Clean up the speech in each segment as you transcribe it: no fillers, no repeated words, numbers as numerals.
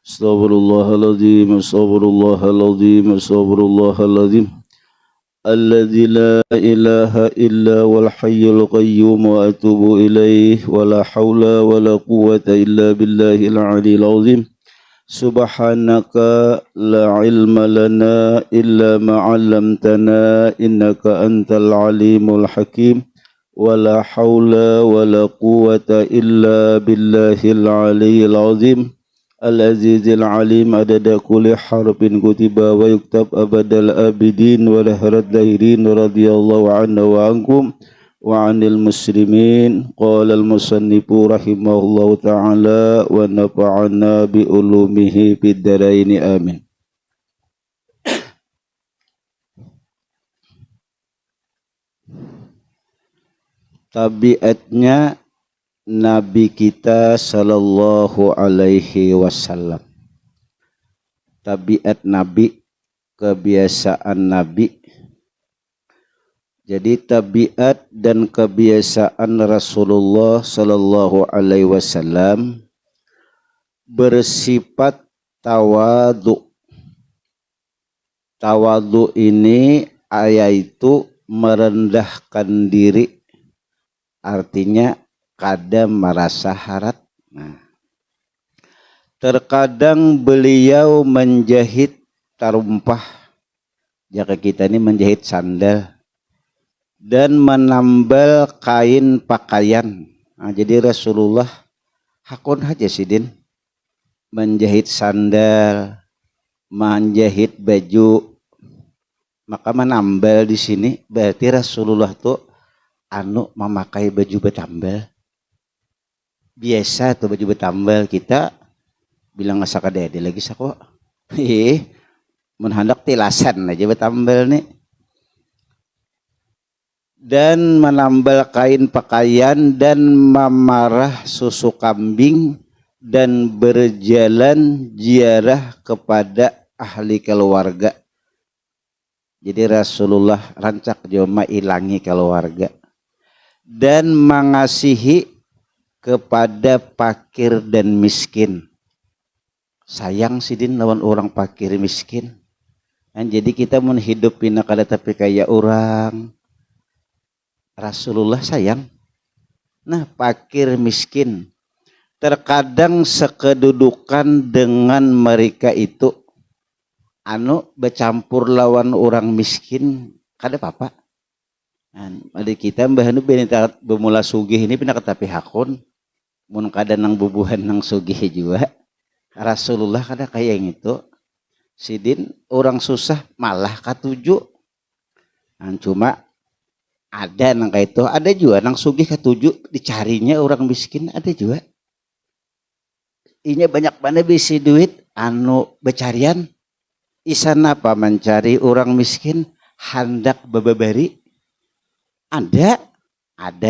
Astaghfirullahaladzim, astaghfirullahaladzim, astaghfirullahaladzim. Alladzi la ilaha illa wal hayyul qayyum wa atubu ilaih wa la hawla wa la quwwata illa billahil aliyil azim. Subhanaka la ilma lana illa ma 'allamtana innaka antal alimul hakim. Wa la hawla wa la quwwata illa billahil aliyil azim. Al-Azizil Alim adada kulli harfin kutiba wa yuktab abadal abidin wa laharat dahirin radiyallahu anna wa ankum wa anil muslimin. Qala al-musannifu rahimahullahu ta'ala wa nafa'ana bi ulumihi fid dharaini amin. Tabiatnya Nabi kita sallallahu alaihi wasallam. Tabiat Nabi, kebiasaan Nabi. Jadi tabiat dan kebiasaan Rasulullah sallallahu alaihi wasallam bersifat tawadu. Tawadu ini yaitu merendahkan diri. Artinya kadang merasa harap. Terkadang beliau menjahit tarumpah. Jika kita ini menjahit sandal dan menambal kain pakaian. Jadi Rasulullah hakun aja sidin menjahit sandal, menjahit baju. Maka menambal di sini berarti Rasulullah tuh memakai baju betambal. Biasa tuh baju betambal kita bilang asaka dede lagi sako. Menhendak tilasan aja betambal nih. Dan menambal kain pakaian dan memarah susu kambing dan berjalan ziarah kepada ahli keluarga. Jadi Rasulullah rancak joma ilangi keluarga dan mengasihi kepada fakir dan miskin. Sayang sidin lawan orang fakir miskin. Dan jadi kita menghidupin kada tapi kayak orang. Rasulullah sayang. Nah, fakir miskin terkadang sekedudukan dengan mereka itu bercampur lawan orang miskin kada apa-apa. Adik kita mbah benita bemula sugih ini pindah ketapi hakun. Mun kada nang bubuhan nang sugih juga. Rasulullah kada kayak yang itu. Sidin orang susah malah katuju. Cuma ada nang kayak itu, ada juga nang sugih katuju dicarinya orang miskin ada juga. Inya banyak banget bisi duit becarian. Isan apa mencari orang miskin hendak bababari. Ada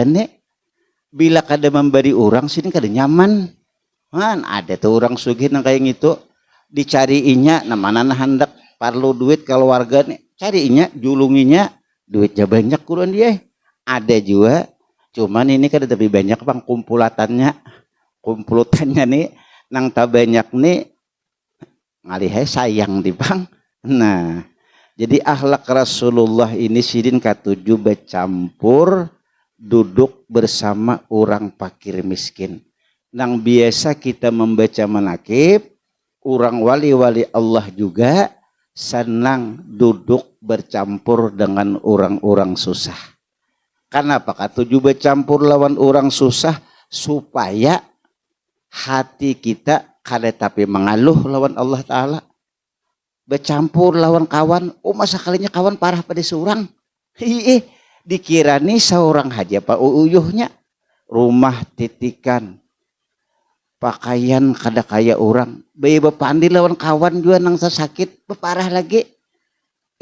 nek. Bila kada memberi orang sini kada nyaman. Ada tuh orang sugih nang kayak gitu dicariinya namana hendak perlu duit keluarga nih. Cariinya julunginya duitnya banyak kurang dia. Ada juga cuman ini kada lebih banyak bang kumpulatannya nih nang tak banyak nih ngalihai sayang di bang. Nah, jadi akhlak Rasulullah ini sidin katuju bercampur duduk bersama orang fakir miskin. Nang biasa kita membaca manakib, orang wali-wali Allah juga senang duduk bercampur dengan orang-orang susah. Kenapa katuju bercampur lawan orang susah? Supaya hati kita kada tapi mengaluh lawan Allah Ta'ala. Bercampur lawan kawan, masa kalinya kawan parah pada seorang. Dikira nih seorang haja pak uyuhnya rumah titikan pakaian kada kaya orang bayi bapandi lawan kawan juga nang sakit beparah lagi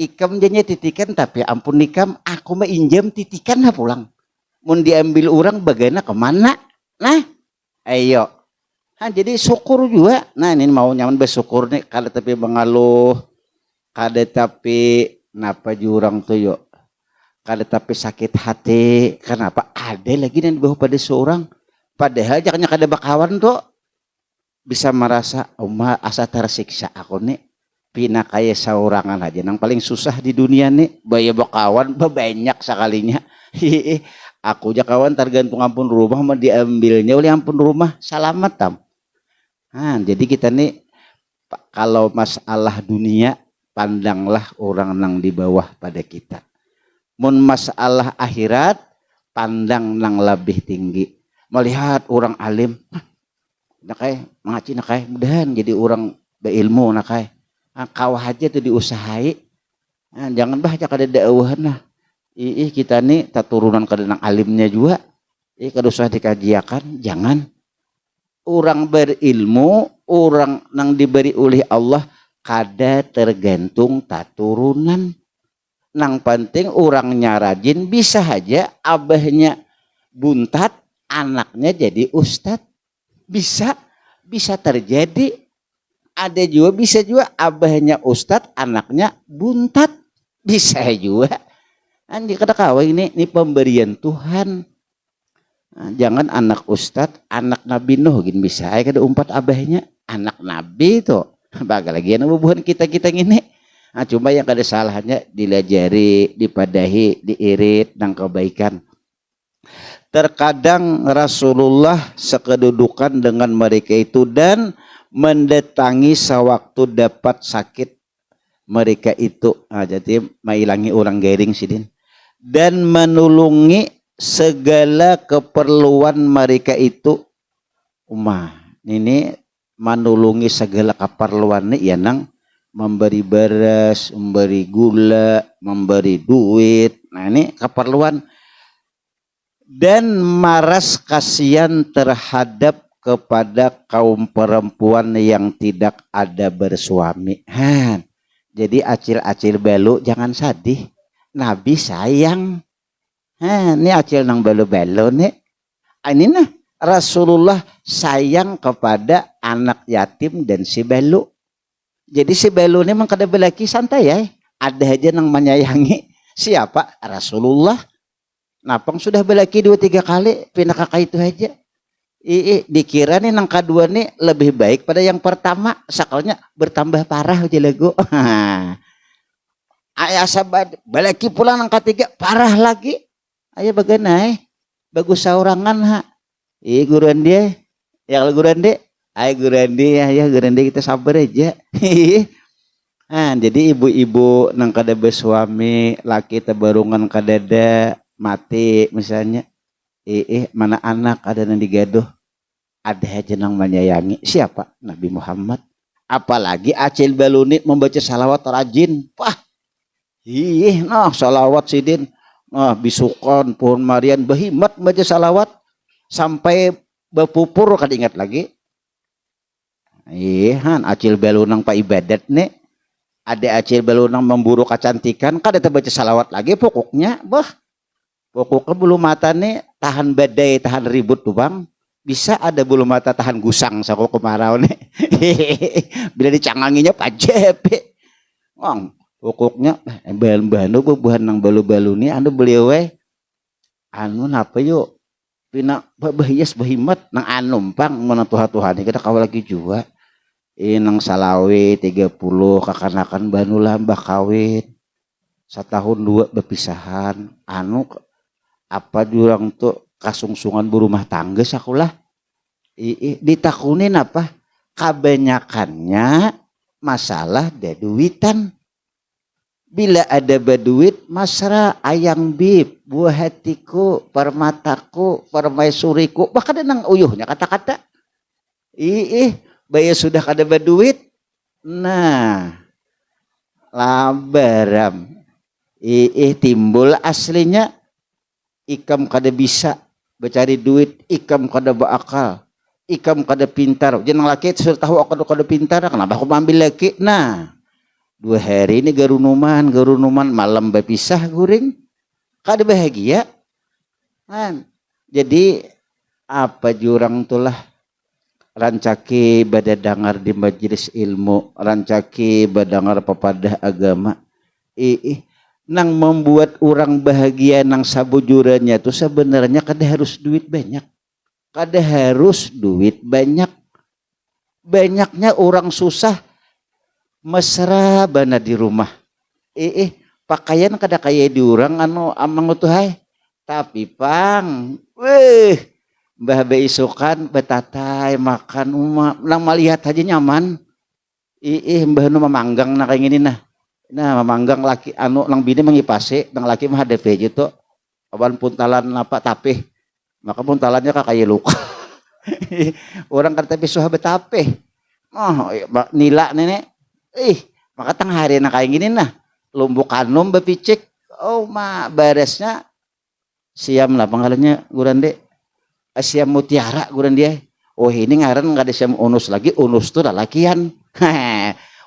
ikam jadinya titikan tapi ampun ikam aku mah injam titikan lah pulang mun diambil orang bagaimana kemana nah ayo jadi syukur juga. Nah ini mau nyaman bersyukur nih kada tapi mengaluh kada tapi napa jurang tuh yuk kada tapi sakit hati. Kenapa? Ada lagi yang dibawa pada seorang. Padahal jangan kada bakawan tuh. bisa merasa asa tersiksa aku nih pina kaya saurangan aja nang paling susah di dunia nih baya bakawan banyak sekalinya. Aku aja kawan tergantung ampun rumah mau diambilnya oleh ampun rumah selamat tam. Jadi kita nih kalau masalah dunia pandanglah orang nang di bawah pada kita. Mun masalah akhirat pandang nang lebih tinggi. Melihat orang alim, nakai mengaji nakai mudahan jadi orang berilmu nakai. Kau aja tuh diusahai. Jangan baca kada dakwah nah. Kita nih tak turunan kada nang alimnya juga. Kada usah dikajiakan, jangan. Orang berilmu, orang nang diberi oleh Allah kada tergantung tak turunan. Nang penting orangnya rajin, bisa aja abahnya buntat, anaknya jadi ustad. Bisa terjadi. Ada juga bisa juga abahnya ustad, anaknya buntat. Bisa juga. Andi kata kawin ini pemberian Tuhan. Jangan anak ustad, anak Nabi Nuh gini bisa. Ay kada umpat abahnya anak Nabi itu. Baga lagi yang bubuhan kita gini. Cuma yang kada salahnya dilajari, dipadahi, diirit dan kebaikan. Terkadang Rasulullah sekedudukan dengan mereka itu dan mendatangi sewaktu dapat sakit mereka itu. Jadi mailangi orang garing sidin dan menulungi segala keperluan mereka itu. Ini menulungi segala keperluan nih ya nang memberi beras, memberi gula, memberi duit. Nah ini keperluan. Dan maras kasihan terhadap kepada kaum perempuan yang tidak ada bersuami. Jadi acil-acil balu jangan sedih. Nabi sayang. Ini acil nang balu-balu nih. Ini nah Rasulullah sayang kepada anak yatim dan si balu. Jadi si balu ini memang kada belaki santai ya. Ada aja nang menyayangi. Siapa? Rasulullah. Napang sudah belaki 2-3 kali pindah kakak itu aja. Dikira nih nang kedua nih lebih baik pada yang pertama. Sakalnya bertambah parah aja lagu. Ayah sahabat belaki pulang nang ketiga parah lagi. Ayah bagaimana bagus saurangan ha. Guruan dia. Ya kalau guruan dia. Guruan dia ya guruan dia kita sabar aja. Jadi ibu-ibu nang kada bersuami, laki tebarungan kadada mati misalnya. Mana anak ada yang digaduh. Ada aja nang menyayangi. Siapa? Nabi Muhammad. Apalagi acil baluni membaca salawat rajin. Wah. Salawat sidin. Bisukan pohon marian behimat baca salawat sampai bepupur kada ingat lagi. Acil balunang pa ibadat nih. Ada acil balunang memburu kecantikan kada terbaca salawat lagi pokoknya. Pokoknya bulu mata nih tahan badai, tahan ribut tuh bang. Bisa ada bulu mata tahan gusang sako kemarau nih. Bila dicanganginya pajep. Pokoknya bahan-bahan buhan nang balu-balu nih anu beliau napa yuk pina bahiyas bahimat nang anumpang mana Tuhan kita kawal lagi juga. Nang salawe 30 kakanakan banulah mbah kawin. 1 tahun 2 berpisahan. Apa jurang tuh kasungsungan berumah tangga sakulah. Ditakunin apa? Kebanyakannya masalah deduitan. Bila ada baduit, masra ayang bib, buah hatiku, permataku, permaisuriku. Bahkan nang uyuhnya kata-kata. Bayar sudah kada baduit. Nah, labaram. Timbul aslinya. Ikam kada bisa bercari duit, ikam kada berakal, ikam kada pintar. Jangan laki sudah tahu aku kada pintar, kenapa aku ambil laki? Nah, 2 hari ini garunuman malam berpisah guring, kada bahagia. Jadi apa jurang tulah rancaki bada dengar di majelis ilmu, rancaki badangar pepadah agama. Nang membuat orang bahagia nang sabujurannya itu sebenarnya kada harus duit banyak. banyaknya orang susah mesra bana di rumah. Pakaian kada kaya di orang anu amang tuh hai. Tapi pang, mbah be isukan betatai makan nang melihat aja nyaman. Mbah nu memanggang na kayak gini nah. Nah, memanggang laki anu nang bini mengipase, nang laki mah hadap gitu. Awan puntalan apa tapih. Maka puntalannya kakaya luka. Orang kata bisuh betapih. Oh, nila nenek. Maka tang hari na kayak gini nah. Lumbuk kanum bepicik. Oh, beresnya siam lah panggalannya gurande. Siam mutiara guran dia. Oh, ini ngaran enggak ada siam unus lagi. Unus tuh lalakian.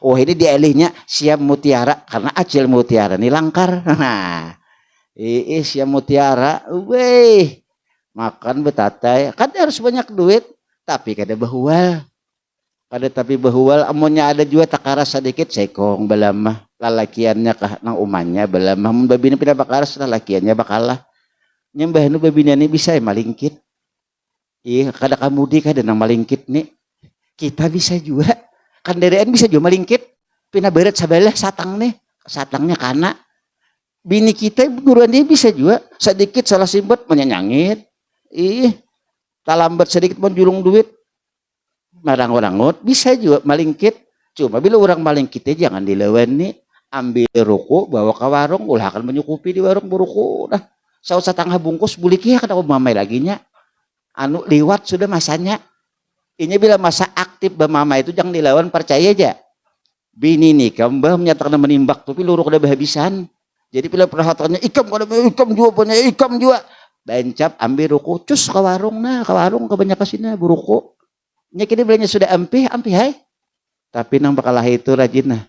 Oh, ini dialihnya siam mutiara karena acil mutiara ini langkar. Siam mutiara. Makan betatai. Kan harus banyak duit, tapi kada bahual. Kada tapi bahual amunnya ada juga takara sedikit sekong belamah lalakiannya kah nang umannya belamah mun babina pindah bakaras lalakiannya bakalah. Nyembah nu babina ini bisa malingkit. Kada kamudi kada nang malingkit nih. Kita bisa juga. Kan derean bisa juga malingkit. Pina beret sabalah satang nih. Satangnya kana. Bini kita guruan dia bisa juga. Sedikit salah simbat menyanyangit. Talambat sedikit menjulung duit. Marang-orangot bisa juga malingkit. Cuma bila orang malingkitnya jangan dilawan nih. Ambil ruko bawa ke warung. Ulah akan menyukupi di warung buruko. Nah, saus satangah bungkus buliknya kada mamai lagi nya. Anu liwat sudah masanya. Ini bila masa aktif bamama itu jangan dilawan percaya aja. Bini nih kambah menyatakan menimbak tapi luruk udah habisan. Jadi bila perhatiannya ikam juga punya ikam juga. Bencap ambil ruko cus ke warung kebanyakan sini buruko. Nya kini bilanya sudah ampih hai. Tapi nang bakalah itu rajin nah.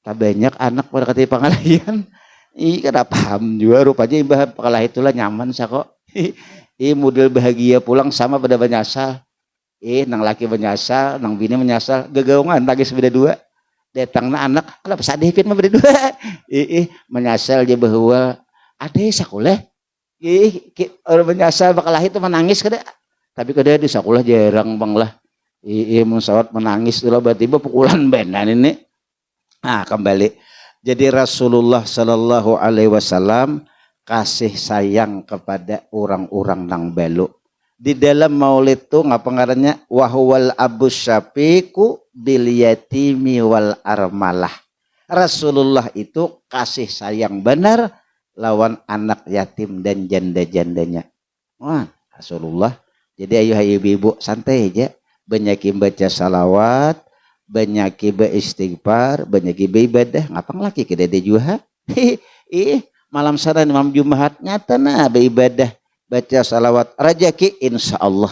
Tak banyak anak pada kata pangalayan. Kada paham juga rupanya imbah bakalah itulah nyaman sa kok. Model bahagia pulang sama pada banyasal. Nang laki menyasal, nang bini menyasal, gagaungan tagis beda dua. Datang na anak, kenapa sadehpin mah beda dua. Menyasal dia bahwa ada sakulah. Orang menyasal bakal itu menangis kada. Tapi kada di sakulah jarang bang lah. Mun sawat menangis dulu tiba pukulan benan ini. Nah, kembali. Jadi Rasulullah sallallahu alaihi wasallam kasih sayang kepada orang-orang nang belu. Di dalam maulid itu ngapa ngarannya wahwal abu syafiqu bil yatimi wal armalah. Rasulullah itu kasih sayang benar lawan anak yatim dan janda-jandanya. Wah, Rasulullah. Jadi ayo ibu-ibu santai aja. Banyakin baca salawat, banyakin beristighfar, banyakin beribadah. Ngapa ngelaki ke dede juga? Malam saran Imam Jumat nyata nah beribadah. Baca salawat rajaki insya Allah.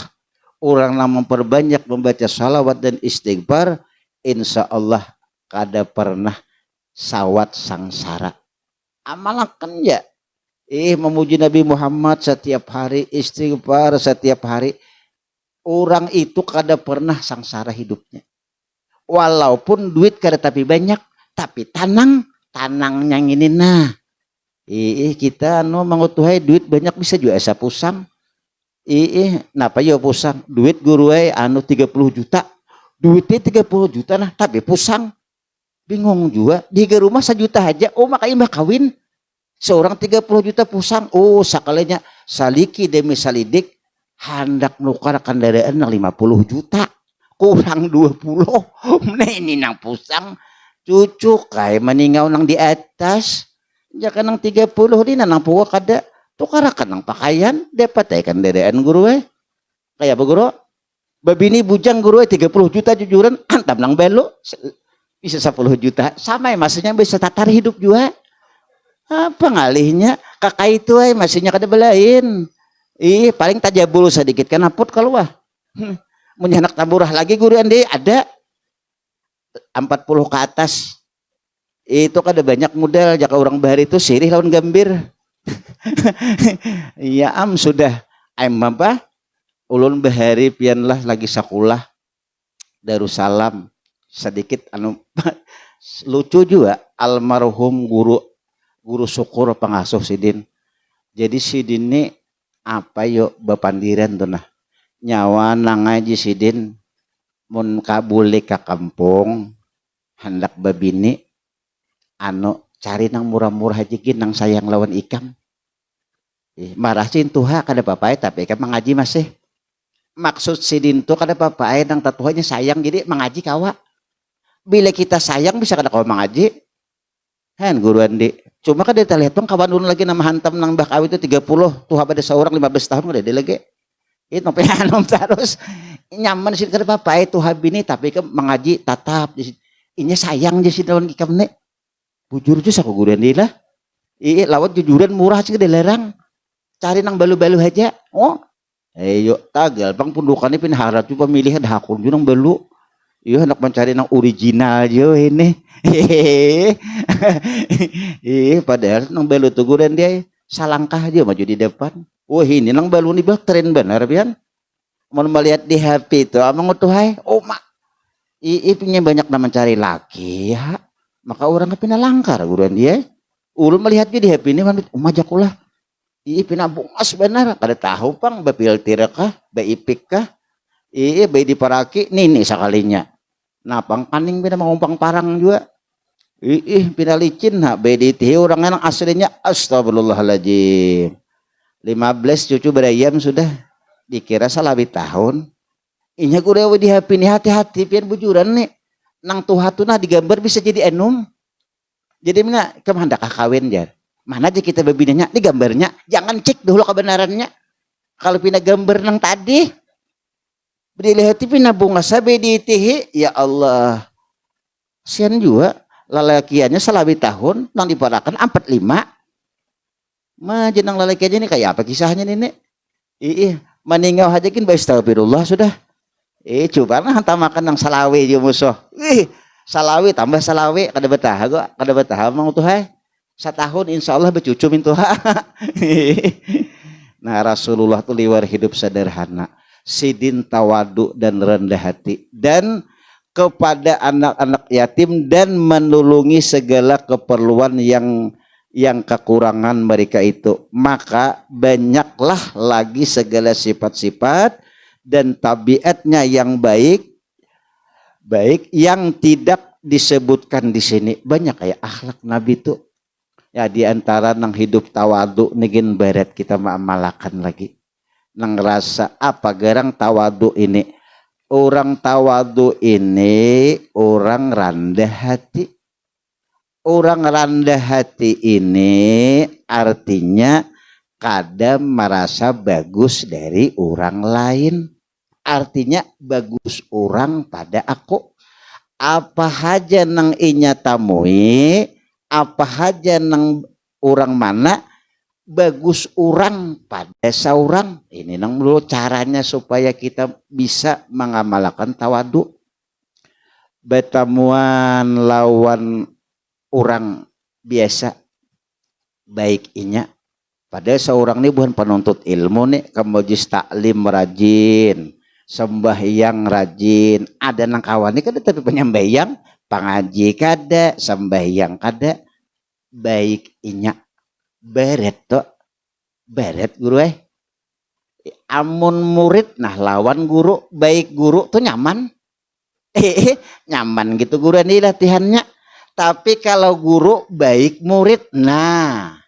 Orang yang memperbanyak membaca salawat dan istighfar insya Allah kada pernah sawat sangsara. Amalakan ya. Memuji Nabi Muhammad setiap hari, istighfar setiap hari. Orang itu kada pernah sangsara hidupnya. Walaupun duit kada tapi banyak, tapi tanangnya ini nah. Kita mengutuhai duit banyak bisa juga asa pusang. Napa ya pusang? Duit guru anu 30 juta. Duitnya 30 juta nah, tapi pusang. Bingung juga. Di rumah 1 juta aja. Oh, makanya mbak kawin. Seorang 30 juta pusang. Oh, sakalinya saliki demi salidik hendak menukar kendaraan yang 50 juta. Kurang 20. Nah, ini nang pusang. Cucu kayak meninggal nang di atas. Jangan nang 30 di nang puwa kada tukarakan nang pakaian dapat kan deraan guru kayak apa guru babini bujang guru 30 juta jujuran antam nang belo bisa 10 juta sama maksudnya bisa tatar hidup juga apa ngalihnya kakak itu masihnya kada belain paling tajabul sedikit kan apot kalau menyanak tamburah lagi guru ande ada 40 ke atas. Itu kada banyak modal jaka orang bahari itu sirih lawan gambir. Iya sudah apa ulun bahari pianlah lagi sakulah Darussalam sedikit anu lucu juga almarhum guru syukur pengasuh Sidin. Jadi Sidin ini apa yuk bapandiran tuh nah nyawa nang ngaji Sidin mun kabule ka kampung hendak babini cari nang murah-murah aja gin nang sayang lawan ikam. Marah cintuha kada papai tapi kan mengaji masih. Maksud si dinto kada papai nang tatuhanya sayang jadi mengaji kawa. Bila kita sayang bisa kada kawa mengaji. Han guru andi. Cuma kada kita lihat bang kawan dulu lagi nama hantam nang bah kawi itu 30 tuh pada seorang 15 tahun kada dia lagi. Itu pehanom terus nyaman sih kada papai tuh habini tapi kan mengaji tatap ini sayang je si lawan ikam nek. Bujur aja aku guru andi lah. Lawat jujuran murah sih kada larang. Cari nang balu-balu aja. Oh. Ayo tagal bang pundukannya pinharat juga pemilihan hakun juga nang balu. Iya hendak mencari nang original yo ini. Padahal nang balu tuh guru dia salangkah aja maju di depan. Wah ini nang balu nih bah tren benar pian. Mau melihat di HP itu amang utuhai. Oh mak. Punya banyak nama mencari laki ya. Maka orang kepina langkar guruan dia. Ulun melihatnya di HP ini majakulah. Pina bungas benar. Kada tahu pang bapiltir kah, baipik kah. Bayi diparaki nini sekalinya. Nah pangkaning pina mengumpang parang juga. Pina licin ha. Bayi ditihi orang yang aslinya astagfirullahaladzim. 15 cucu berayam sudah. Dikira salawi tahun. Inya kurewa di HP ini hati-hati pian bujuran nih. Nang tuhatuna digambar bisa jadi enum. Jadi mana kemana kawin jar. Mana aja kita babinanya di gambarnya. Jangan cek dulu kebenarannya. Kalau pina gambar nang tadi. Dilihat pina bunga sabe ditihi. Ya Allah. Sian juga. Lalakiannya salawi tahun. Nang diparakan 45. Mah jenang lalakiannya ini kayak apa kisahnya ini. Meninggal aja kin astagfirullah sudah. Coba nah hantar makan yang salawi aja musuh. Salawi tambah salawi kada betah gua, kada betah mang tuh hai. Setahun insyaallah bercucu min tuh. Nah Rasulullah tuh liwar hidup sederhana, sidin tawadu dan rendah hati dan kepada anak-anak yatim dan menulungi segala keperluan yang kekurangan mereka itu. Maka banyaklah lagi segala sifat-sifat dan tabiatnya yang baik yang tidak disebutkan di sini. Banyak kayak akhlak Nabi itu. Ya di antara nang hidup tawadu nigin baret kita mengamalkan lagi. Nang rasa apa garang tawadu ini. Orang tawadu ini orang rendah hati. Orang rendah hati ini artinya kadang merasa bagus dari orang lain. Artinya bagus orang pada aku. Apa haja nang inya tamui, apa haja nang orang mana, bagus orang pada seorang. Ini nang dulu caranya supaya kita bisa mengamalkan tawadu. Betamuan lawan orang biasa baik inya. Padahal seorang ini bukan penuntut ilmu nih, kemujis taklim rajin. Sembahyang rajin, ada nang kawan ini kada tapi penyambayang, pangaji kada, sembahyang kada, baik inya beret to, beret guru amun murid nah lawan guru, baik guru tuh nyaman, nyaman gitu guru ini latihannya. Tapi kalau guru baik murid, nah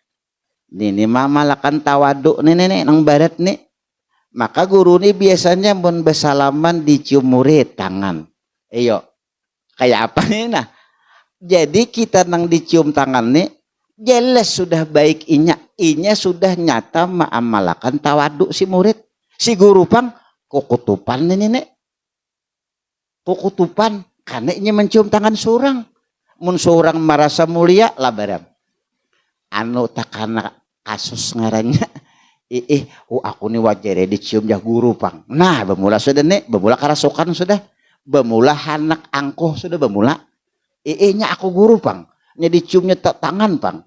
ini mama lakan tawadu nih nang baret nih. Maka guru ini biasanya mun bersalaman dicium murid tangan. Ayo. Kayak apa nih nah? Jadi kita nang dicium tangan nih jelas sudah baik inya. Inya sudah nyata mengamalkan tawadu si murid. Si guru pang kukutupan ini nih. Kukutupan karena inya mencium tangan seorang. Mun seorang merasa mulia lah barang. Anu takana kasus ngarannya. Aku nih wajar dicium jah guru pang. Nah bemula sudah nih, bemula kerasukan sudah, bemula hanak angkuh sudah bemula. Nya aku guru pang, nya diciumnya tangan pang.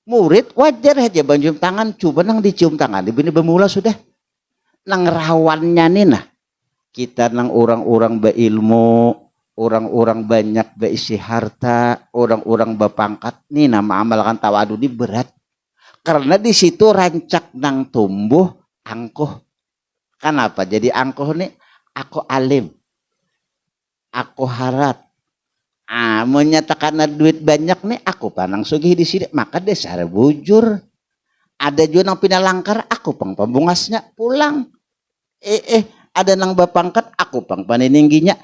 Murid wajar aja mencium tangan, coba nang dicium tangan, ini bemula sudah. Nang rawannya nih nah, kita nang orang-orang berilmu, orang-orang banyak beisi harta, orang-orang berpangkat nih nama amalkan tawadu ini berat. Karena di situ rancak nang tumbuh angkuh. Kenapa? Jadi angkuh nih aku alim. aku harat. Menyatakan duit banyak nih, aku panang sugih di sini, maka dasar bujur. Ada juga nang pinalangkar, aku pang pambungasnya pulang. Ada nang bapangkat, aku pang paniningginya.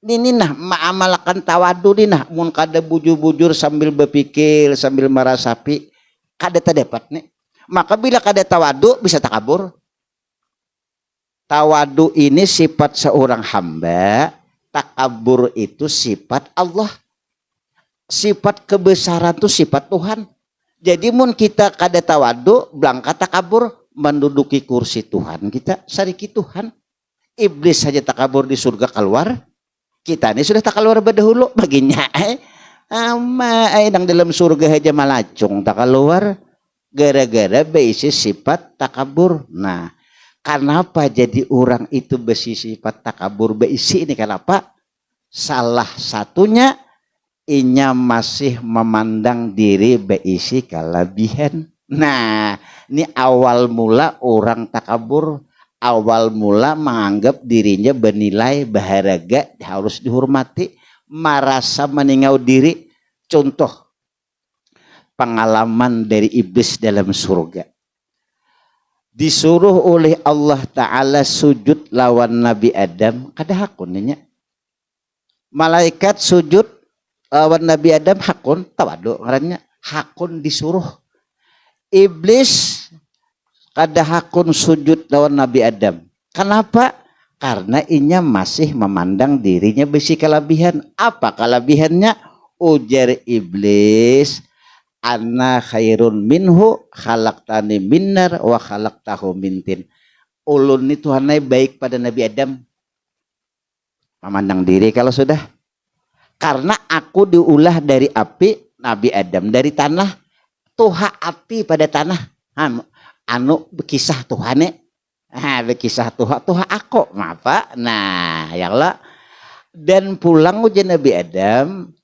Ini nah maamalakan tawadu nih nah, mun kada bujur-bujur sambil berpikir, sambil merasapi, kada terdapat nih. Maka bila kada tawadu bisa takabur. Tawadu ini sifat seorang hamba, takabur itu sifat Allah. Sifat kebesaran itu sifat Tuhan. Jadi mun kita kada tawadu, belangkat takabur, menduduki kursi Tuhan kita, sariki Tuhan. Iblis saja takabur di surga keluar, kita ini sudah tak keluar berdahulu baginya. Nang dalam surga aja malacung tak keluar, gara-gara besi sifat takabur. Nah, kenapa jadi orang itu besi sifat takabur besi ini? Kenapa? Salah satunya inya masih memandang diri beisi kelebihan. Nah, ini awal mula orang takabur, awal mula menganggap dirinya bernilai, berharga, harus dihormati, merasa meninggal diri. Contoh pengalaman dari iblis dalam surga. Disuruh oleh Allah Ta'ala sujud lawan Nabi Adam, kada hakunnya. Malaikat sujud lawan Nabi Adam hakun, tawadu ngarannya hakun disuruh. Iblis kada hakun sujud lawan Nabi Adam. Kenapa? Karena inya masih memandang dirinya besi kelebihan. Apa kelebihannya? Ujar iblis, ana khairun minhu khalaqtani minnar wa khalaqtahu mintin. Ulun ini Tuhannya baik pada Nabi Adam. Memandang diri kalau sudah. Karena aku diulah dari api, Nabi Adam dari tanah. Tuha api pada tanah. Anu bekisah Tuhane. Bekisah Tuha aku. Apa? Nah, ya Allah. Dan pulang ujian Nabi Adam.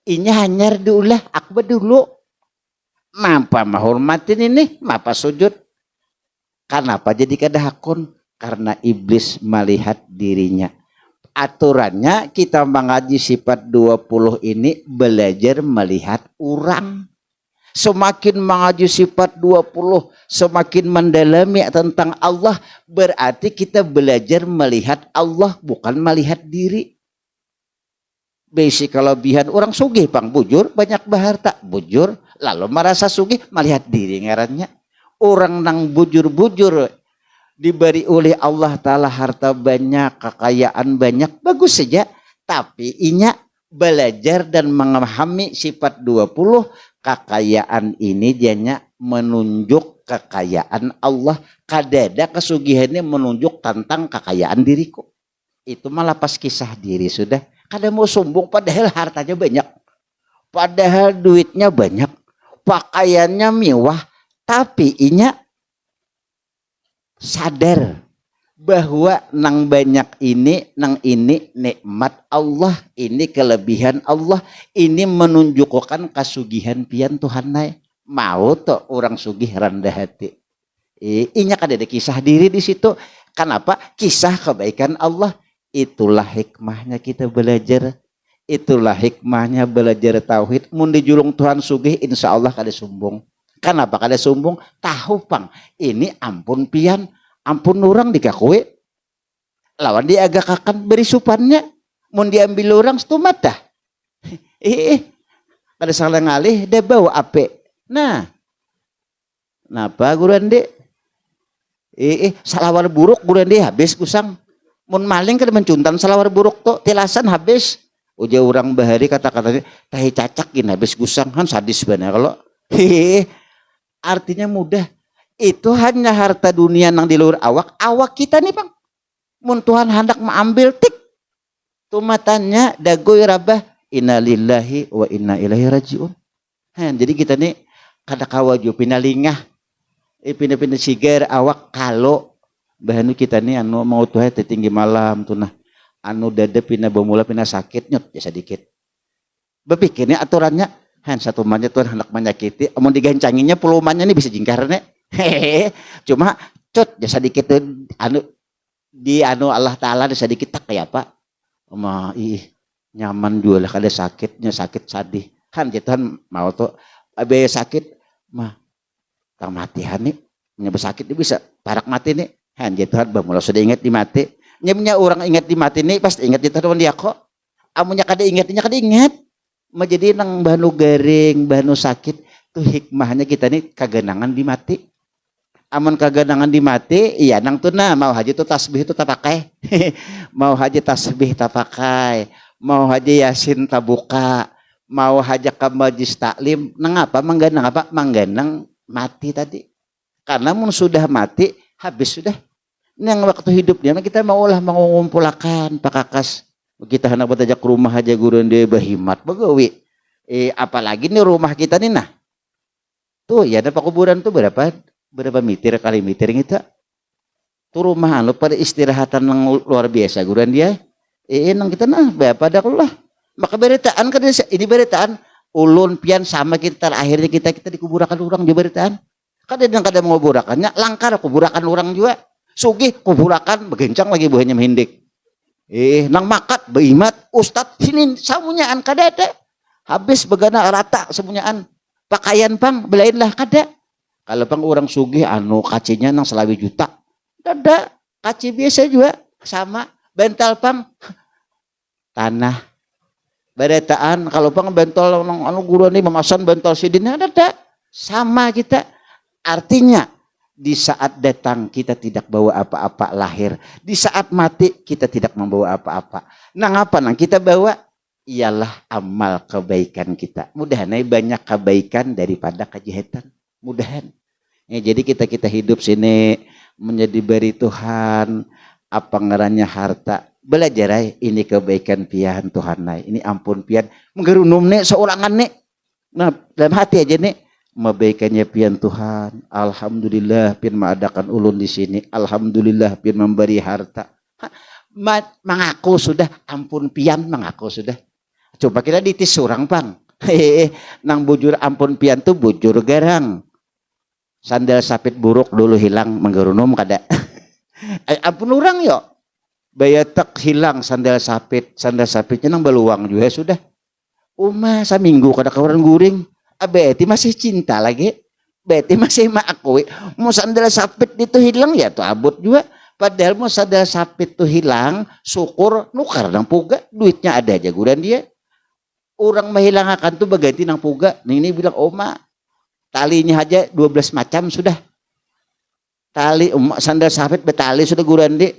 Inya hanyar diulah. Aku dulu. Mapa menghormatin ini. Mapa sujud. Kenapa jadi kada hakun? Karena iblis melihat dirinya. Aturannya kita mengaji sifat 20 ini belajar melihat orang. Semakin mengaji sifat 20, semakin mendalami tentang Allah, berarti kita belajar melihat Allah, bukan melihat diri. Basic kelebihan orang sugih pang bujur, banyak baharta bujur, lalu merasa sugih melihat diri ngarannya. Orang nang bujur-bujur diberi oleh Allah Ta'ala harta banyak, kekayaan banyak, bagus saja. Tapi inya belajar dan memahami sifat 20, kekayaan ini dianya menunjuk kekayaan Allah. Kadada kesugihannya menunjuk tentang kekayaan diriku. Itu malah pas kisah diri sudah. Kada mau sombong padahal hartanya banyak. Padahal duitnya banyak. Pakaiannya mewah. Tapi inya sadar bahwa nang banyak ini, nang ini nikmat Allah, ini kelebihan Allah, ini menunjukkan kasugihan pian Tuhan naik. Mau tuh orang sugih rendah hati. Inya kan ada kisah diri di situ. Kenapa? Kisah kebaikan Allah. Itulah hikmahnya kita belajar. Itulah hikmahnya belajar tauhid. Mun dijulung Tuhan sugih, insya Allah kada sombong. Kenapa kada sombong? Tahu pang, ini ampun pian, ampun orang dikakui. Lawan dia agak akan beri supannya. Mun diambil orang setumat dah. Kada salah ngalih, dia bawa ape. Nah, napa guran de? Salawar buruk guran de habis kusang. Mun maling kada mencuntan salawar buruk to, tilasan habis. Uja orang bahari kata-katanya, tahi cacakin habis kusang, kan sadis benar kalau. Artinya mudah. Itu hanya harta dunia yang di luar awak. Awak kita nih bang. Mun Tuhan hendak mengambil tik. Tumatannya dagoy rabah. Inna lillahi wa inna ilaihi rajiun. Jadi kita nih kada kawaju pinalingah. Pindah-pindah sigar awak kalau. Bahanu kita nih anu mau Tuhan tertinggi malam tuh nah. Anu dada pindah bamula pindah sakit nyot ya sedikit. Berpikirnya aturannya. Satu mannya Tuhan hendak menyakiti. Mau digancanginya pulumannya nih bisa jingkar nih. Cuma cut ya sedikit anu di anu Allah Ta'ala sedikit tak kayak apa. nyaman juga lah kada sakitnya sakit sadih kan jatuhan mau tuh abe sakit mah kang mati nih nya sakit dia bisa parak mati nih han jatuhan bamula sudah ingat di mati nya orang ingat di mati nih pasti ingat jatuhan dia kok amunya kada ingat mah jadi nang banu garing banu sakit tuh hikmahnya kita nih kagenangan di mati aman kagenangan di mati iya nang tuh nah mau haji tuh tasbih itu tak pakai mau haji tasbih tak pakai mau haji yasin tak buka mau haja ke majlis taklim nang apa mangganang mati tadi karena mun sudah mati habis sudah yang waktu hidupnya kita maulah mengumpulkan pakakas kita hendak bertajak ke rumah aja gurun dia berhimat begawi apalagi nih rumah kita nih nah tuh ya ada pakuburan tuh berapa meter kali meter gitu tuh rumah anu pada istirahatan yang luar biasa gurun dia nang kita nah berapa dah lah maka beritaan kan ini beritaan ulun pian sama kita akhirnya kita dikuburakan orang juga beritaan kadang menguburakannya langkar kuburakan orang juga sugih kuburakan begencang lagi buahnya menghindik nang makat beimat ustad sini samunyaan kada ada habis begana rata semunyaan pakaian pang belain lah kada kalau pang orang sugih anu kacinya nang selawi juta ada kaci biasa juga sama bental pang tanah beritaan kalau pang bentol anu guru ini memasan bentol sidinnya ada sama kita artinya di saat datang kita tidak bawa apa-apa lahir di saat mati kita tidak membawa apa-apa nang apa nang kita bawa ialah amal kebaikan kita mudahan banyak kebaikan daripada kejahatan mudahan ya, jadi kita hidup sini menjadi beri Tuhan apa ngarannya harta belajar ini kebaikan pian Tuhan ini ampun pian menggerunum nih seorangan nih nah dalam hati aja nih mebaikannya pian Tuhan alhamdulillah pian mengadakan ulun di sini alhamdulillah pian memberi harta mengaku sudah ampun pian mengaku sudah coba kita ditis surang pang nang bujur ampun pian tuh bujur garang sandal sapit buruk dulu hilang menggerunum kada ampun orang yuk bayatak hilang sandal sapitnya nang beluang juga sudah saminggu kada kawaran guring Beti masih cinta lagi Beti masih mengakui mau sandal sapit itu hilang ya tuh abut juga padahal mau sandal sapit itu hilang syukur nukar nang puga duitnya ada aja guran dia orang menghilangkan tuh berganti nang puga ini bilang oma talinya aja 12 macam sudah tali sandal sapit betali sudah guran dia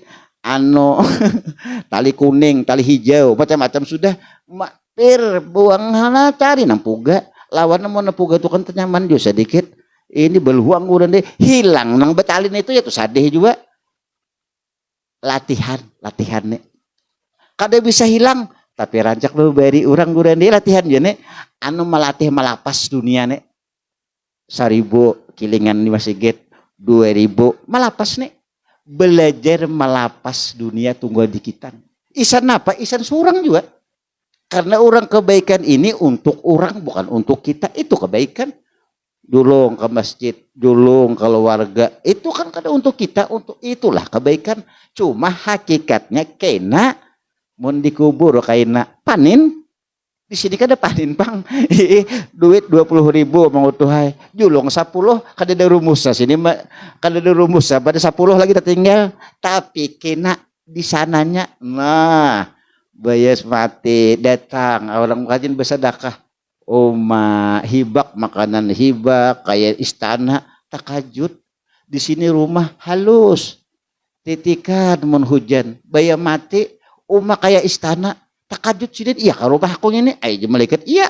tali kuning, tali hijau, macam-macam sudah. Mampir buang hana cari nampuga. Lawan mau nampuga itu kan nyaman juga sedikit. Ini beluang udah deh hilang nang betalin itu ya tuh sadih juga. Latihan nih. Kada bisa hilang tapi rancak lu beri orang udah deh latihan ya nih. Melatih malapas dunia nih. 1000 kilingan di masjid 2000 malapas nih. Belajar melapas dunia tunggu dikitan. Isan apa? Isan surang juga. Karena orang kebaikan ini untuk orang bukan untuk kita. Itu kebaikan. Dulung ke masjid, dulung ke keluarga. Itu kan kada untuk kita, untuk itulah kebaikan. Cuma hakikatnya kena mun dikubur kaina panin. Di sini kada panin pang. Duit 20.000 mengutuhai. Julung 10 kada ada rumus sini kada ada rumus pada 10 lagi tertinggal. Tapi kena di sananya. Nah, bayas mati datang orang rajin bersedekah. Hibak makanan hibak kayak istana takajud. Di sini rumah halus. Titikan mun hujan. Bayar mati kayak istana. Takajud sidin iya ka rumah aku ini malaikat iya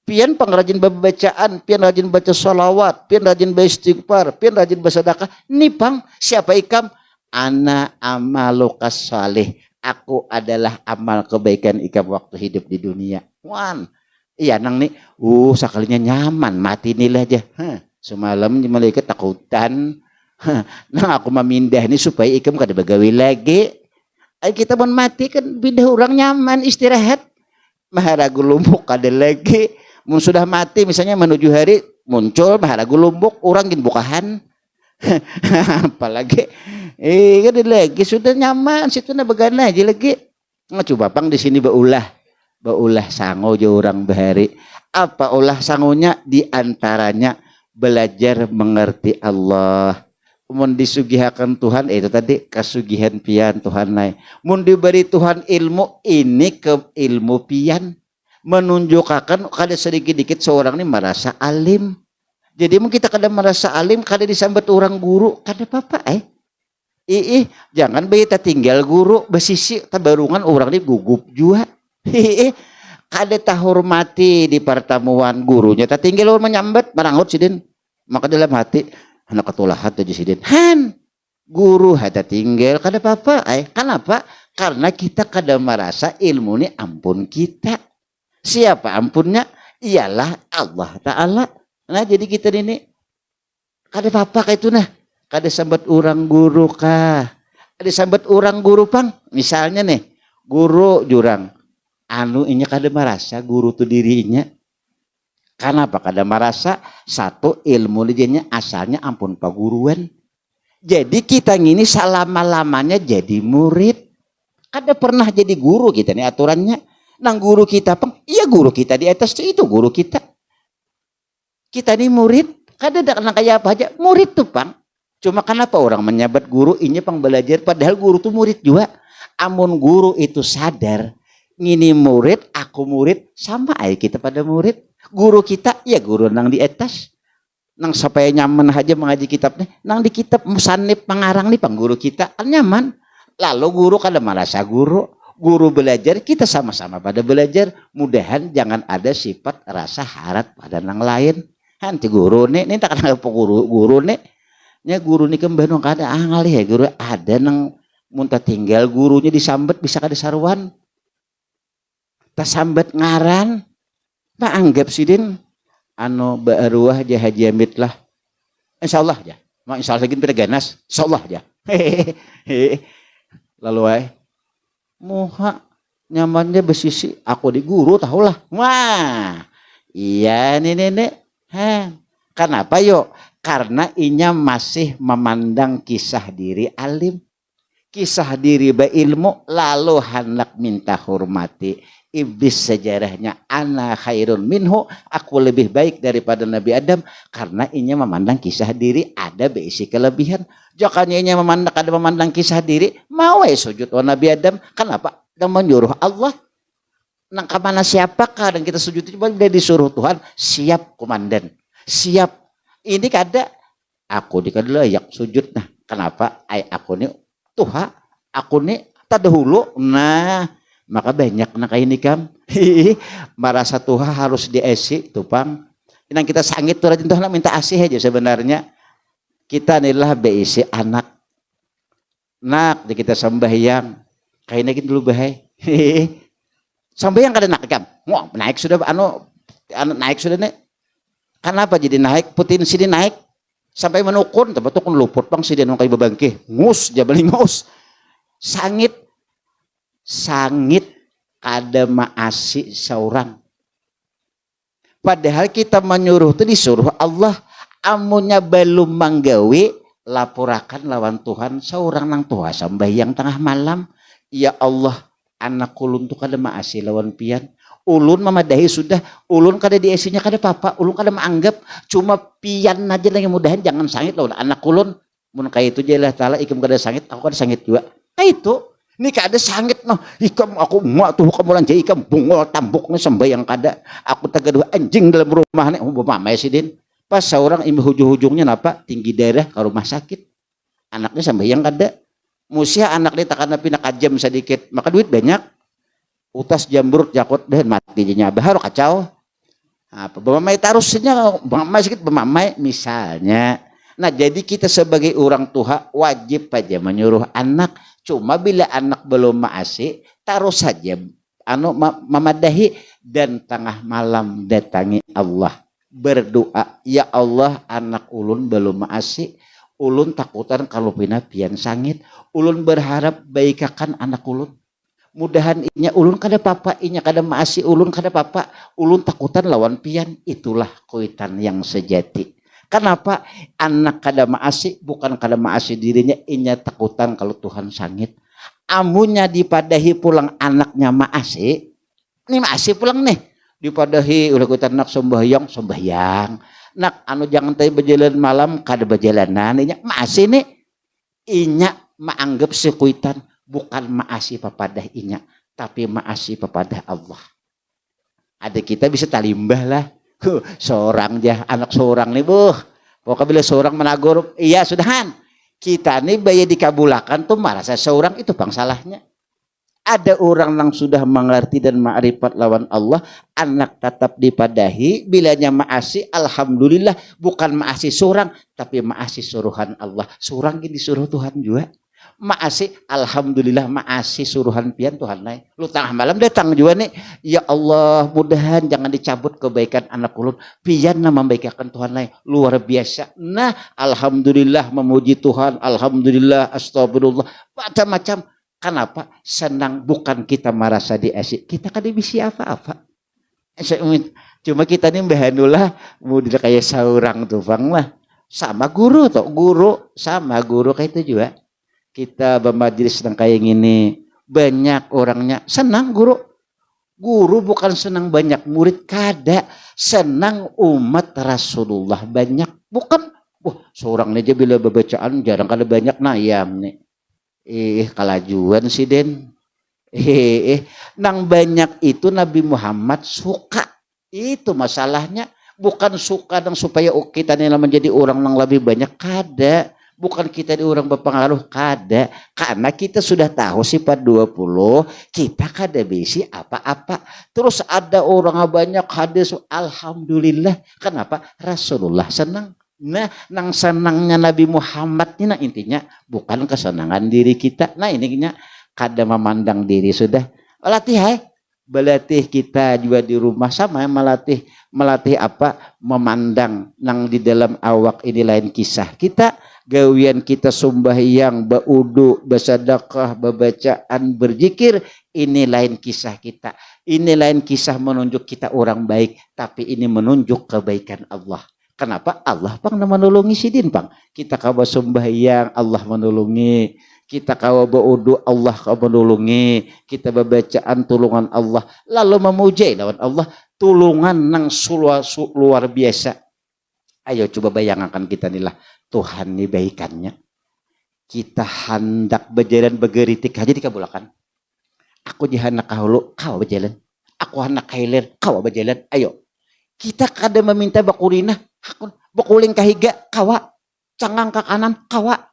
pian pengrajin bacaan pian rajin baca sholawat pian rajin beristighfar pian rajin bersedekah nipang siapa ikam ana amalukas saleh aku adalah amal kebaikan ikam waktu hidup di dunia iya nang nih sekalinya nyaman mati nilai aja semalam malaikat takutan nang aku memindah ini supaya ikam kada begawi lagi kita mau mati kan pindah orang nyaman istirahat maharagu lumbuk kada lagi mun sudah mati misalnya menuju hari muncul maharagu lumbuk orang gin bukahan apalagi kada lagi sudah nyaman situ na begana aja lagi coba pang di sini beulah Baulah sango je orang bahari. Apa ulah sangonya? Di antaranya belajar mengerti Allah. Mun disugihakan Tuhan itu tadi kasugihan pian Tuhan naik. Mun diberi Tuhan ilmu ini ke ilmu pian menunjukkan kada sedikit-dikit seorang ini merasa alim. Jadi mun kita kada merasa alim, kada disambat orang guru, kada apa-apa jangan bayi tinggal guru besisi tabarungan orang ini gugup juga. Kada tahormati di pertemuan gurunya tinggal orang menyambat marangut sidin. Maka dalam hati anak ketulahat aja sidin. Guru hata tinggal kada apa-apa. Kenapa? Karena kita kada merasa ilmu ini ampun kita. Siapa ampunnya? Ialah Allah Ta'ala. Nah jadi kita ini kada apa-apa kayak itu nah. Kada sambat orang guru kah? Kada sambat orang guru pang. Misalnya nih, guru jurang. Inya kada merasa guru tu dirinya. Kenapa kada merasa? Satu, ilmu dinya asalnya ampun paguruan. Jadi kita ngini selama-lamanya jadi murid. Kada pernah jadi guru kita nih aturannya. Nang guru kita pang, iya guru kita di atas itu guru kita. Kita nih murid. Kada ada kena kayak apa aja. Murid tuh pang. Cuma kenapa orang menyabat guru ini pang belajar padahal guru tuh murid juga. Amun guru itu sadar ngini murid, aku murid sama aja kita pada murid. Guru kita ya guru nang di atas. Nang supaya nyaman aja mengaji kitab nih. Nang di kitab musanif pengarang nih pang guru kita kan nyaman. Lalu guru kada merasa guru. Guru belajar kita sama-sama pada belajar. Mudahan jangan ada sifat rasa harap pada nang lain. Nanti guru nih tak kenal guru nih. Nya guru nih kembali kada angali ya guru ada nang muntah tinggal gurunya disambat bisa kada saruan. Tas sambat ngaran. Tak anggap sidin ba'aruah aja Haji Amit lah. Insyaallah aja. Mau insyaallah lagi pada ganas. Insyaallah aja. Lalu muha nyamannya besisi aku di guru tahulah. Wah. Iya nenek. Kenapa yuk? Karena inya masih memandang kisah diri alim. Kisah diri berilmu lalu hendak minta hormati. Iblis sejarahnya ana khairun minhu. Aku lebih baik daripada Nabi Adam. Karena inya memandang kisah diri ada beisi kelebihan. Jokanya inya memandang kisah diri. Mau sujud wa Nabi Adam. Kenapa? Dan menyuruh Allah. Nang kemana siapakah dan kita sujud itu dia disuruh Tuhan. Siap komandan. Siap. Ini kada aku dikada layak sujud nah. Kenapa? Aku nih Tuhan, aku nih tadahulu. Nah, maka banyak nak ini kam. Merasa Tuhan harus diasi tupang. Yang kita sangit tuh rajin Tuhan minta asih aja sebenarnya. Kita inilah beisi anak. Nak di kita sembahyang. Kayaknya kita dulu bahaya. Sembahyang kada nak kam. Wah, naik sudah naik sudah nih. Kenapa jadi naik? Putin sini naik sampai menukun, tapi tukun luput bang sini nang kayak bebangkih, ngus jabali ngus, sangit kada maasi seorang. Padahal kita menyuruh itu disuruh Allah, amunnya belum manggawi laporakan lawan Tuhan seorang nang Tuhan sembahyang tengah malam, ya Allah anak ulun tu kada maasi lawan pian. Ulun memadahi sudah, ulun kada diesinya kada apa-apa, ulun kada menganggap cuma pian aja lagi mudahan jangan sangit loh anak ulun. Mun kayak itu jelah taala ikam kada sangit, aku kada sangit juga. Nah itu, ini kada sangit noh. Ikam aku muak tuh kamu lanjai ikam bungol tambuknya sembahyang kada. Aku tagaduh anjing dalam rumah nih, mamai sidin. Pas seorang imbu hujung-hujungnya napa tinggi darah ke rumah sakit. Anaknya sembahyang kada. Musia anak dia takkan napi nakajam sedikit, maka duit banyak. Utas jambrut jakot dan mati jenya baharu kacau. Apa bamamai tarusnya bamamai sedikit bamamai misalnya. Nah jadi kita sebagai orang tua wajib aja menyuruh anak. Cuma bila anak belum maasi taruh saja memadahi dan tengah malam datangi Allah berdoa, ya Allah anak ulun belum maasi, ulun takutan kalau pina pian sangit, ulun berharap baikakan anak ulun. Mudahan inya ulun kada papa, inya kada maasi ulun kada papa, ulun takutan lawan pian. Itulah kuitan yang sejati. Kenapa? Anak kada maasi bukan kada maasi dirinya, inya takutan kalau Tuhan sangit. Amunnya dipadahi pulang anaknya maasi, Ini masih pulang nih. Dipadahi ulah kutan nak sembahyang. Nak anu jangan teh berjalan malam kada berjalanan inya masih nih. Inya maanggap sekuitan bukan maasi papadah inya tapi maasi papadah Allah. Ada kita bisa talimbah lah. Seorang jah anak seorang nih pokoknya bila seorang menagur iya sudahan kita nih bayar dikabulakan tuh merasa seorang itu bang salahnya. Ada orang yang sudah mengerti dan ma'rifat lawan Allah, anak tetap dipadahi, bilanya maasi, alhamdulillah, bukan maasi seorang, tapi maasi suruhan Allah. Seorang ini disuruh Tuhan juga. Maasi, alhamdulillah, maasi suruhan pian Tuhan lain. Lu tengah malam datang juga nih, ya Allah, mudahan jangan dicabut kebaikan anak ulun. Pian na membaikkan Tuhan lain, luar biasa. Nah, alhamdulillah, memuji Tuhan, alhamdulillah, astagfirullah, macam-macam. Kenapa? Senang bukan kita merasa diasik. Kita kan bisa apa-apa. Cuma kita ini bahanulah mudah kayak seorang tuh bang lah. Sama guru tuh, guru sama guru kayak itu juga. Kita bermajelis sedang kayak gini. Banyak orangnya senang guru. Guru bukan senang banyak murid kada. Senang umat Rasulullah banyak. Bukan, seorang aja bila bacaan jarang kada banyak nayam nih. Kalajuan sih Den. Nang banyak itu Nabi Muhammad suka. Itu masalahnya. Bukan suka dan supaya kita nih menjadi orang yang lebih banyak. Kada. Bukan kita di orang berpengaruh. Kada. Karena kita sudah tahu sifat 20. Kita kada bisi apa-apa. Terus ada orang banyak hadis. Alhamdulillah. Kenapa? Rasulullah senang. Nah, nang senangnya Nabi Muhammad ini nah intinya bukan kesenangan diri kita. Nah ininya kada memandang diri sudah. Melatih berlatih kita juga di rumah sama melatih apa? Memandang nang di dalam awak ini lain kisah. Kita gawian kita sembahyang, baudu, bersedekah, bebacaan, berzikir, ini lain kisah kita. Ini lain kisah menunjuk kita orang baik, tapi ini menunjuk kebaikan Allah. Kenapa? Allah pang menolongi sidin pang. Kita kawa sembahyang Allah menolongi. Kita kawa baudu Allah menolongi. Kita bacaan tulungan Allah. Lalu memuji lawan Allah. Tulungan nang luar biasa. Ayo coba bayangkan kita inilah. Tuhan ini baikannya. Kita hendak berjalan begeritik aja dikabulakan. Aku jihanak kahulu kau berjalan. Aku hendak kailir kau berjalan. Ayo. Kita kada meminta bakurina. Bakuling kahiga kawa. Cangang ke kanan kawa.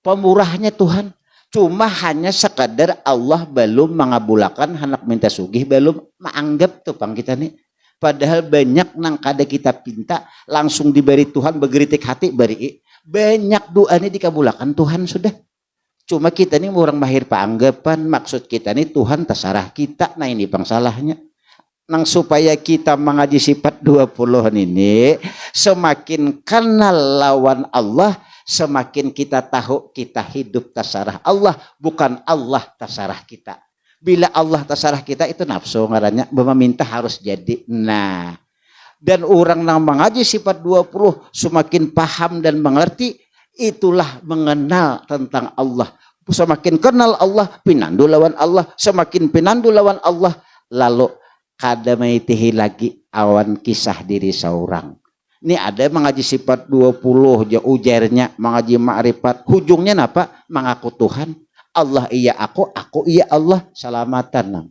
Pemurahnya Tuhan. Cuma hanya sekadar Allah belum mengabulkan hendak minta sugih. Belum menganggap tuh pang kita nih. Padahal banyak nang kada kita pinta. Langsung diberi Tuhan begeritik hati. Beri. Banyak doa ini dikabulkan Tuhan sudah. Cuma kita nih orang mahir paanggapan. Maksud kita nih Tuhan terserah kita. Nah ini pang salahnya. Nang supaya kita mengaji sifat 20 ini semakin kenal lawan Allah, semakin kita tahu kita hidup tasarah Allah, bukan Allah tasarah kita. Bila Allah tasarah kita itu nafsu ngarannya, meminta harus jadi. Nah, dan orang yang mengaji sifat 20 semakin paham dan mengerti, itulah mengenal tentang Allah. Semakin kenal Allah, pinandu lawan Allah, semakin pinandu lawan Allah, lalu kada maitihi lagi awan kisah diri seorang. Ini ada mengaji sifat 20 ujarnya mengaji ma'rifat. Hujungnya apa? Mengaku Tuhan. Allah iya aku iya Allah. Selamatan nang.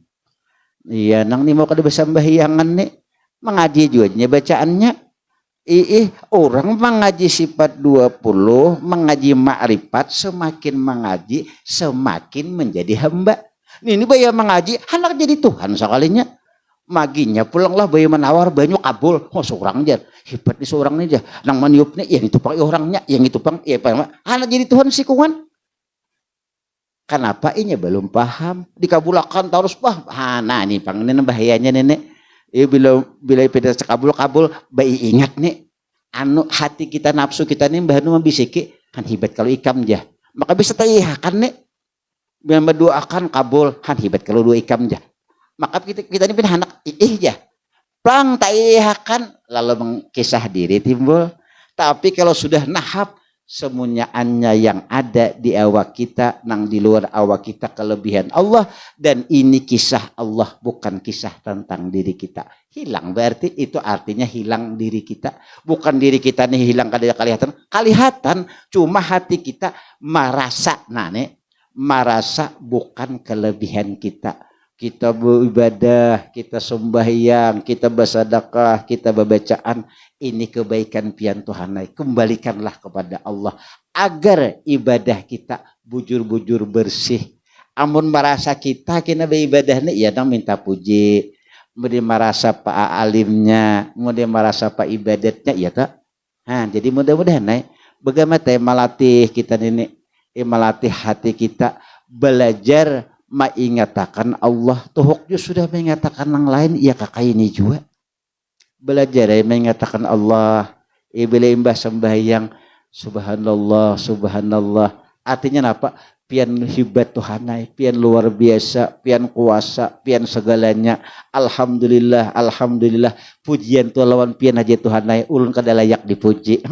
Iya nang ni mau kada bersembahyangan nih. Mengaji juga bacaannya. Orang mengaji sifat 20, mengaji ma'rifat, semakin mengaji semakin menjadi hamba. Ini bayar mengaji hendak jadi Tuhan sekalinya. Maginya pulanglah bayi menawar banyak kabul. Seorang aja hebat di seorang aja nang maniupnya yang itu pang orangnya yang itu pang anak jadi Tuhan sikuan. Kenapa ini belum paham dikabulakan terus nah ini pang ini bahayanya nenek. Bila pada kabul bayi ingat nih anu hati kita nafsu kita nih bahan membisiki kan hebat kalau ikam jah maka bisa tayihakan nih bila mendoakan kabul kan hebat kalau dua ikam jah. Maka kita ini pindah anak ya plang taihakan lalu mengkisah diri timbul. Tapi kalau sudah nahap semunyaannya yang ada di awak kita, nang di luar awak kita kelebihan Allah, dan ini kisah Allah, bukan kisah tentang diri kita. Hilang berarti itu artinya hilang diri kita, bukan diri kita nih hilang kada kelihatan, cuma hati kita merasa merasa bukan kelebihan kita. Kita beribadah, kita sembahyang, kita bersedekah, kita berbacaan, ini kebaikan pian Tuhan. Kembalikanlah kepada Allah agar ibadah kita bujur-bujur bersih. Amun merasa kita kena beribadah nih, ya dong minta puji. Mudi merasa pak alimnya, mudi merasa pak ibadatnya, ya tak. Nah, jadi mudah-mudahan bagaimana melatih kita ini, melatih hati kita belajar mengatakan Allah. Tuhuknya sudah mengatakan yang lain, ya kakak ini juga belajar mengatakan Allah. Bila imbah sembahyang subhanallah subhanallah, artinya apa? Pian hebat Tuhan, pian luar biasa, pian kuasa, pian segalanya. Alhamdulillah, alhamdulillah. Pujian tu lawan pian aja Tuhan, ulun kada layak dipuji.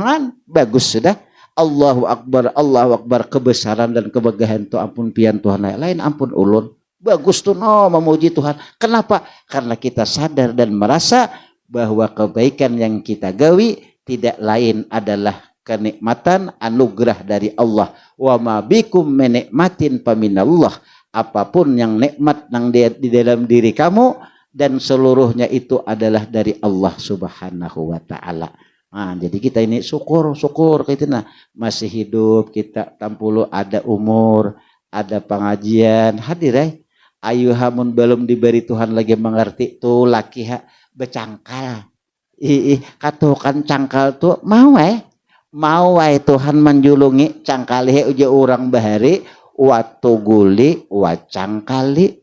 Bagus sudah. Allahu Akbar, kebesaran dan kemegahan tu ampun pian Tuhan, lain ampun ulun. Bagus tuh memuji Tuhan. Kenapa? Karena kita sadar dan merasa bahwa kebaikan yang kita gawi tidak lain adalah kenikmatan anugerah dari Allah. Wa ma bikum min nikmatin faminallah. Apapun yang nikmat yang di dalam diri kamu dan seluruhnya itu adalah dari Allah Subhanahu wa taala. Nah, jadi kita ini syukur gitu nah, masih hidup kita, tampulu ada umur, ada pengajian, hadir ayu hamun belum diberi Tuhan lagi mengerti tuh laki becangkal. Katukan cangkal tuh mau Tuhan menjulungi cangkali uja orang bahari waktu guli wacangkali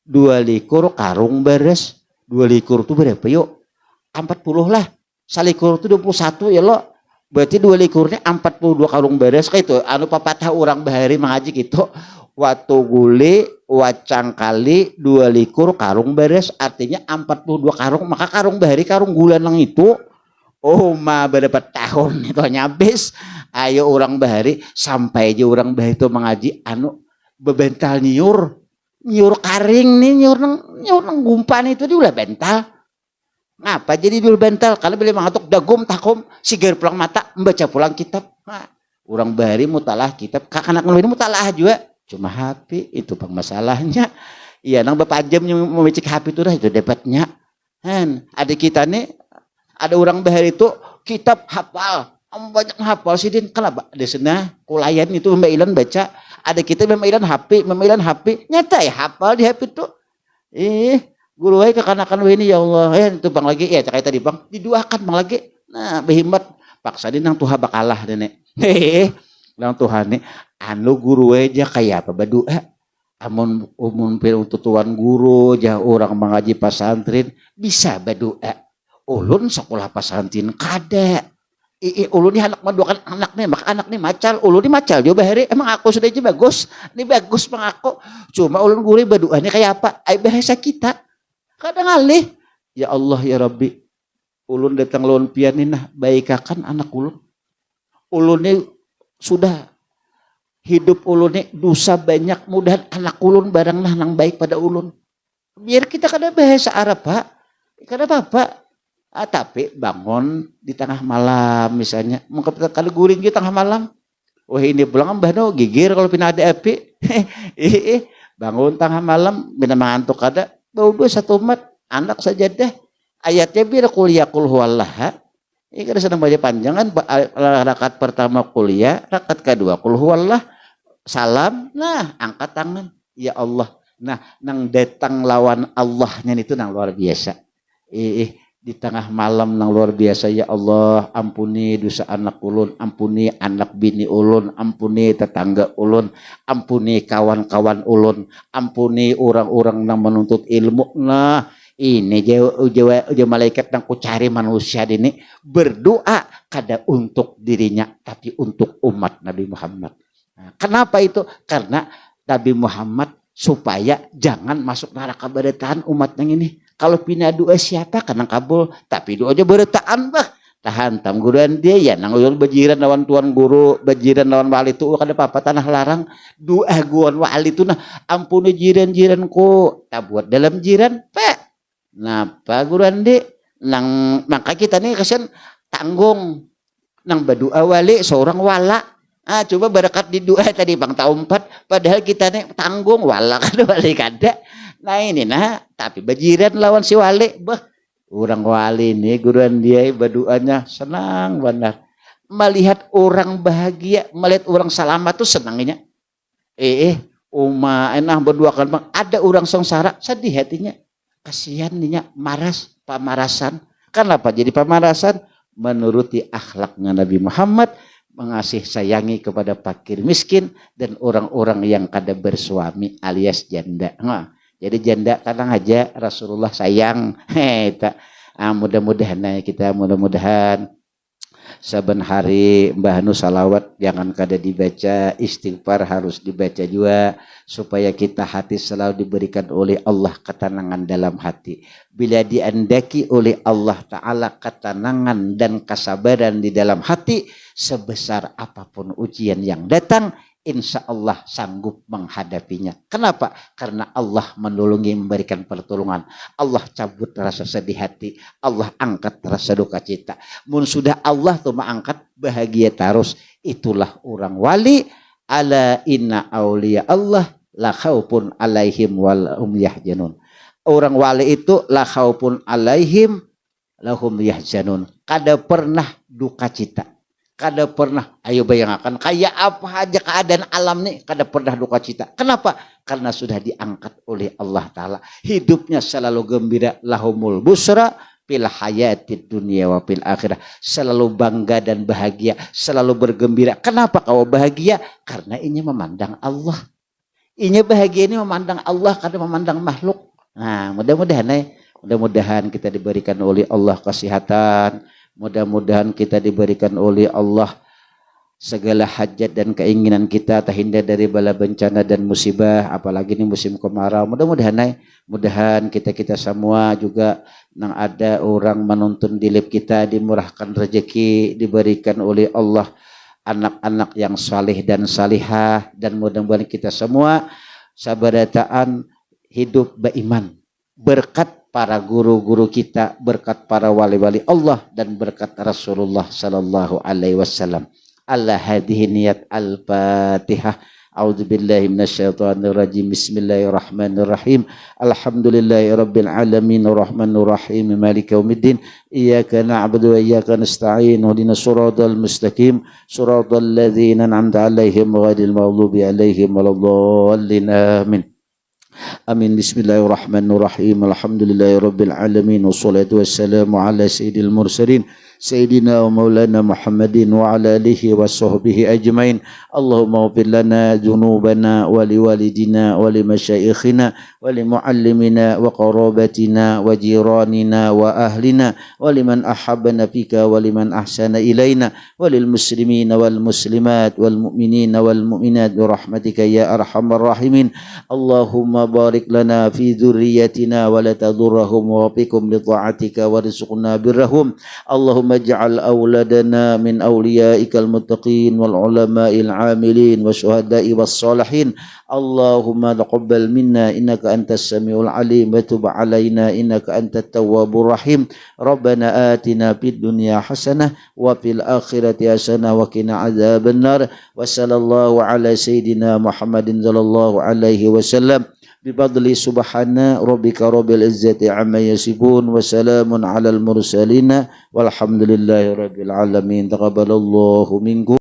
2 likur karung beres. 2 likur tuh berapa yuk? 40 lah. Salikur itu 21 ya lo. Berarti 2 likurnya 42 karung beres kayak itu. Anu papatah orang bahari mengaji gitu. Waktu guli wacang kali 2 likur karung beres, artinya 42 karung. Maka karung bahari karung gulan lang itu. Oh mah berapa tahun itu nyabis. Ayo orang bahari sampai aja orang bahari itu mengaji anu bebental nyur karing nih nyur nang gumpan itu dia udah bental. Ngapa jadi dulu bental? Karena bila mengatuk dagum takum sigar pulang mata membaca pulang kitab. Nah, orang bahari mutalah kitab, kakak anak ini mutalah juga. Cuma HP itu bang masalahnya. Iya, nang bapak jam yang memecik HP itu dah itu dapatnya. Ada kita nih, ada orang bahari itu kitab hafal, banyak hafal sih din. Kenapa? Ada sana kulayan itu memailan baca. Ada kita memailan HP, nyata ya hafal di HP itu. Guru ke kanakan ini ya Allah, itu bang lagi ya cakap tadi bang diduakan bang lagi. Nah behimat paksa din nang tuha bakalah dene. Nang Tuhan nih anu guru aja kayak apa badua. Amun untuk tuan guru jah orang mengaji pasantren bisa badua. Ulun sekolah pasantren kada. Ulun ni anak maduakan anaknya, maka anaknya macal, ulun ni macal juga bahari. Emang aku sudah aja bagus, ini bagus bang aku. Cuma ulun guru badua nih kayak apa? Ay bahasa kita. Kadang alih, ya Allah ya Rabbi, ulun datang lawan pianinah, baikakan anak ulun. Ulun ini sudah hidup ulun ini dosa banyak, mudahan anak ulun barang nang baik pada ulun. Biar kita kada bahasa Arab pak, kada apa-apa. Tapi bangun di tengah malam misalnya, mungkin kalau guring di tengah malam, wah ini pulang mbah no gigir kalau pina ada api. Bangun tengah malam, bina mengantuk kada. Bau 1 mat anak saja deh ayatnya biar kuliah kul huwallah. Ini kada sedang baca panjangan. Rakaat pertama kuliah, rakaat kedua kul huwallah, salam, nah angkat tangan ya Allah. Nah nang datang lawan Allahnya itu nang luar biasa. Di tengah malam nang luar biasa, ya Allah ampuni dosa anak ulun, ampuni anak bini ulun, ampuni tetangga ulun, ampuni kawan-kawan ulun, ampuni orang-orang yang menuntut ilmu. Nah ini jauh malaikat yang ku cari manusia ini berdoa kada untuk dirinya tapi untuk umat Nabi Muhammad. Nah, kenapa itu? Karena Nabi Muhammad supaya jangan masuk neraka beretahan umat yang ini. Kalau pina doa siapa karena kabul, tapi doa aja beretahan bah. tahantam guruan dia ya nang ulun bajiran lawan tuan guru bajiran lawan wali tu kada apa-apa tanah larang doa guan wali tu nah ampuni jiran-jiranku tak buat dalam jiran pak napa guruan di nang maka kita nih kasihan tanggung nang berdoa wali seorang wala coba berkat di doa tadi bang tahun 4 padahal kita nih tanggung wala kada wali kada nah ini nah tapi bajiran lawan si wali bah orang wali ini guruan dia berdoanya senang benar melihat orang bahagia melihat orang selamat tuh senangnya enah berdua kan bang ada orang sengsara sedih hatinya kasihan ninya maras pamarasan kenapa jadi pamarasan menuruti akhlaknya Nabi Muhammad mengasih sayangi kepada fakir miskin dan orang-orang yang kada bersuami alias janda jadi janda tenang aja Rasulullah sayang mudah-mudahan kita mudah-mudahan saben hari Mbah Nu salawat jangan kada dibaca istighfar harus dibaca juga supaya kita hati selalu diberikan oleh Allah ketenangan dalam hati bila diandaki oleh Allah Ta'ala ketenangan dan kesabaran di dalam hati sebesar apapun ujian yang datang insya Allah sanggup menghadapinya. Kenapa? Karena Allah menolongi memberikan pertolongan. Allah cabut rasa sedih hati. Allah angkat rasa duka cita. Mun sudah Allah tuh mengangkat bahagia terus. Itulah orang wali. Ala inna awliya Allah la khaufun alaihim wal hum yahzanun. Orang wali itu la khaufun alaihim lahum yahzanun. Kada pernah duka cita. Kada pernah, ayo bayangkan kayak apa aja keadaan alam nih, kada pernah duka cita. Kenapa? Karena sudah diangkat oleh Allah Ta'ala. Hidupnya selalu gembira, lahumul busra fil hayatid dunia wa fil akhirah. Selalu bangga dan bahagia, selalu bergembira. Kenapa kau bahagia? Karena ini memandang Allah. Ini bahagia ini memandang Allah, kada memandang makhluk. Nah, mudah-mudahan kita diberikan oleh Allah kesehatan. Mudah-mudahan kita diberikan oleh Allah segala hajat dan keinginan kita terhindar dari bala bencana dan musibah apalagi ini musim kemarau. Mudah-mudahan kita semua juga nang ada orang menonton di live kita dimurahkan rezeki diberikan oleh Allah anak-anak yang saleh dan salihah dan mudah-mudahan kita semua sabarataan hidup beriman berkat para guru-guru kita, berkat para wali-wali Allah dan berkat Rasulullah sallallahu alaihi wasallam. Alla hadhihi niyat al-Fatihah. A'udzubillahi minasyaitonir rajim. Bismillahirrahmanirrahim. Alhamdulillahirabbil alamin arrahmanir rahim maliki yaumiddin. Iyyaka na'budu wa iyyaka nasta'in. Ihdinas siratal mustaqim. Siratal ladzina an'amta 'alaihim ghairil maghdubi 'alaihim waladdallin. Amin. Amin. Bismillahirrahmanirrahim. Alhamdulillahirabbil alamin wassalatu wassalamu ala sayyidil mursalin sayyidina wa maulana Muhammadin wa ala alihi wa sahbihi ajmain. Allahumma ighfir lana dzunubana wa liwalidina wa limasyayikhina wa limuallimina wa qarabatina wa jiranina wa ahlina wa liman ahabbana fika wa liman ahsana ilaina wa lil muslimina wal muslimat wal mu'minina wal mu'minat bi rahmatika ya arhamar rahimin. Allahumma barik lana fi dzurriyyatina wa la tadurrahum wa fikum li ta'atika warzuqna birrahum. Allahumma ij'al auladana min awliyaikal muttaqin wal ulama'il amilin wa syuhada'i was salihin. Allahumma taqabbal minna innaka antas samiul alim wa tub alaina innaka antat tawwabur rahim. Rabbana atina fid dunya hasanah wa fil akhirati hasanah wa qina adzabannar. Wa sallallahu ala sayidina Muhammadin sallallahu alaihi wasallam. Bifadli subhana rabbika rabbil izzati amma yasifun wa salamun alal mursalin walhamdulillahi rabbil alamin. Taqabbalallahu minkum.